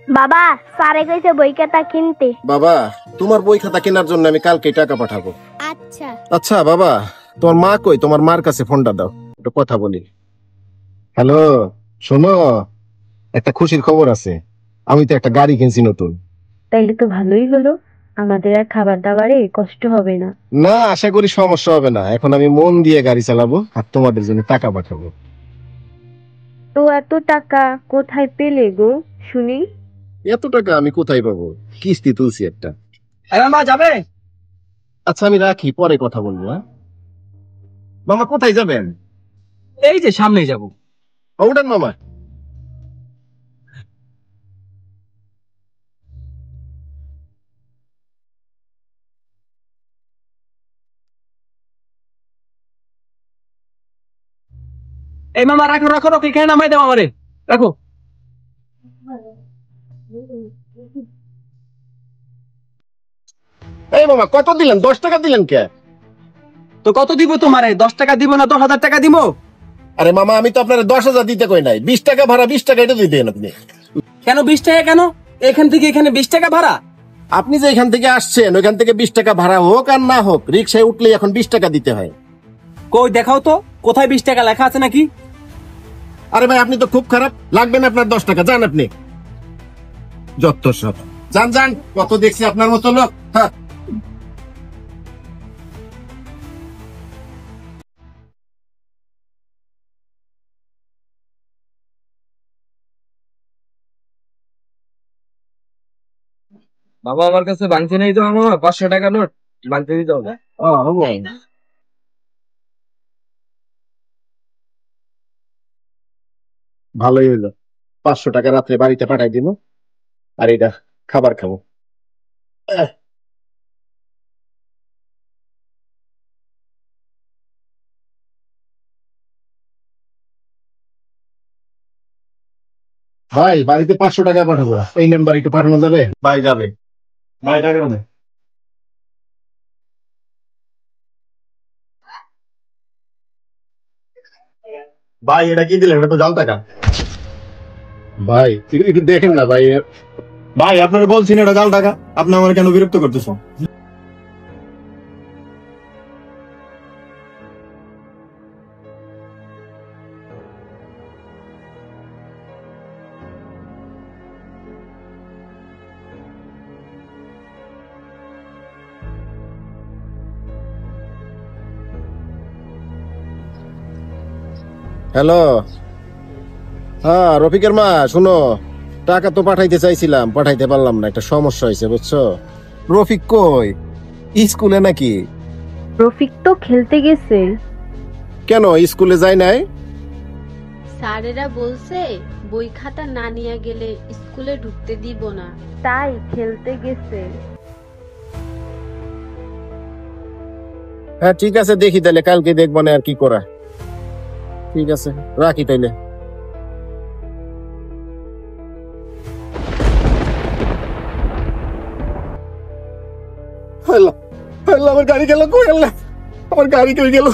বাবা স্যারে কইছে বই খাতা কিনতে। বাবা তোমার বই খাতা কেনার জন্য আমি কালকে টাকা পাঠাবো। আচ্ছা আচ্ছা বাবা, তোমার মা কই? তোমার মার কাছে ফোনটা দাও, একটু কথা বলি। হ্যালো, শোনো, একটা খুশির খবর আছে। আমি তো একটা গাড়ি কিনছি নতুন। তাইলে তো ভালোই হলো, আমাদের আর খাবার দাবারে কষ্ট হবে না। না, আশা করি সমস্যা হবে না। এখন আমি মন দিয়ে গাড়ি চালাবো আর তোমাদের জন্য টাকা পাঠাবো। তো এত টাকা কোথায় পেলে গো শুনি? এত টাকা আমি কোথায় পাবো? কিস্তি তুলছি একটা। মামা যাবে? আচ্ছা আমি রাখি, পরে কথা বলবো। হ্যাঁ মামা, কোথায় যাবেন? এই যে সামনেই যাবো। উঠেন মামা। এই মামা রাখো রাখো রাখো, এখানে নামাই দাও আমারে, রাখো। এই মামা, কত দিলেন? 10 টাকা দিলেন কে? তো কত দিব তোমারে? 10 টাকা দিব না 10,000 টাকা দিব? আরে মামা, আমি তো আপনার 10,000 দিতে কই নাই। 20 টাকা ভাড়া, 20 টাকা এটা দিয়ে দেন আপনি। কেন 20 টাকা কেন? এখান থেকে এখানে 20 টাকা ভাড়া? আপনি যে এখান থেকে আসছেন, ওইখান থেকে 20 টাকা ভাড়া হোক আর না হোক, রিক্সায় উঠলেই এখন 20 টাকা দিতে হয়। কই দেখাও তো, কোথায় 20 টাকা লেখা আছে নাকি? আরে ভাই, আপনি তো খুব খারাপ। লাগবে না আপনার 10 টাকা, যান আপনি। যত সব, যান যান। কত দেখছি আপনার মতো লোক। হ্যাঁ বাবা আমার কাছে ভাঙতে নেই তো মামা, 500 টাকা নোট ভাঙতে দিতে হবে। ভালোই হইলো, 500 টাকা রাত্রে বাড়িতে পাঠাই দিব, আর এটা খাবার খাবো। আহ, ভাই বাড়িতে 500 টাকা পাঠাবো, এই নাম্বার একটু পাঠানো যাবে? ভাই যাবে। ভাই টাকা নেই। ভাই এটা কি দিলেন? এটা তো জাল টাকা। ভাই একটু দেখেন না ভাই। ভাই আপনারা বলছেন এটা জাল টাকা, আপনি আমার কেন বিরক্ত করতেছেন? হ্যালো, হ্যাঁ রফিকের মা, শুনো, টাকা তো পাঠাইতে চাইছিলাম, পাঠাইতে পারলাম না, একটা সমস্যা হয়েছে বুঝছো। রফিক কই? স্কুলে নাকি? রফিক তো খেলতে গেছে। কেন স্কুলে যায় নাই? স্যারেরা বলছে বই খাতা না নিয়ে গেলে স্কুলে ঢুকতে দিব না। তাই খেলতে গেছে। হ্যাঁ ঠিক আছে, দেখি তাহলে কালকে দেখবো না আর কি করা। ঠিক আছে, রাখি তাইলে। আল্লাহ আল্লাহ, আমার গাড়ি গেল কই? আল্লাহ, আমার গাড়ি কই গেল?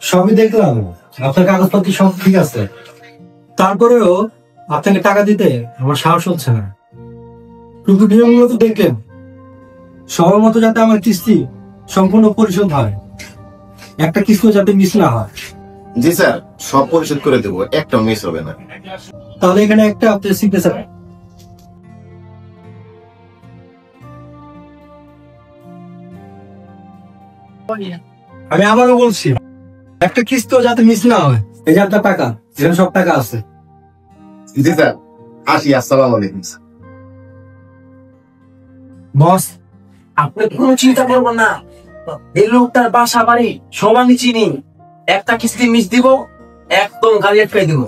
সবই দেখলাম, আপনার কাগজপত্র সব ঠিক আছে, তারপরেও আপনাকে টাকা দিতে আমার সাহস হচ্ছে না। কিন্তু নিয়মগুলো তো দেখলেন, সময় মতো যাতে আমার কিস্তি সম্পূর্ণ পরিশোধ হয়, একটা কিস্তি যাতে মিস না হয়। জি স্যার, সব পরিশোধ করে দেবো, একটাও মিস হবে না। তাহলে এখানে একটা আপনার সিগনেচার। আমি আবারও বলছি, একটা কিস্তিও যাতে মিস না হয়। এই যে আপনার টাকা, এখানে সব টাকা আছে। জি স্যার, আসি। আসসালামু আলাইকুম। বস, আপনি কোনো চিন্তা করবেন না, এই লোকটার বাসা বাড়ি সব আমি চিনি। একটা কিস্তি মিস দিব, একদম গাড়ি আটকাই দিব।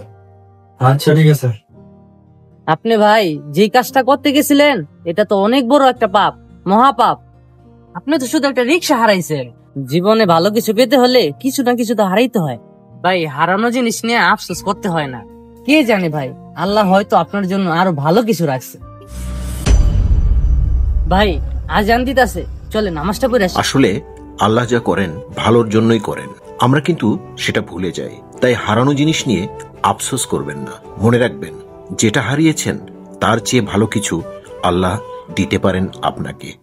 আচ্ছা ঠিক আছে। আপনি ভাই যে কাজটা করতে গেছিলেন, এটা তো অনেক বড় একটা পাপ, মহাপাপ। আপনি তো শুধু একটা রিক্সা হারাইছেন। জীবনে ভালো কিছু পেতে হলে কিছু না কিছু তো হারাইতে হয় ভাই। হারানো জিনিস নিয়ে আফসোস করতে হয় না। কে জানে ভাই, আল্লাহ হয়তো আপনার জন্য আরো ভালো কিছু রাখছে। ভাই আজান দিতাছে, চলে নামাজটা পড়ে আসি। আসলে আল্লাহ যা করেন ভালোর জন্যই করেন। আমরা কিন্তু সেটা ভুলে যাই। তাই হারানো জিনিস নিয়ে আফসোস করবেন না। মনে রাখবেন, যেটা হারিয়েছেন তার চেয়ে ভালো কিছু আল্লাহ দিতে পারেন আপনাকে।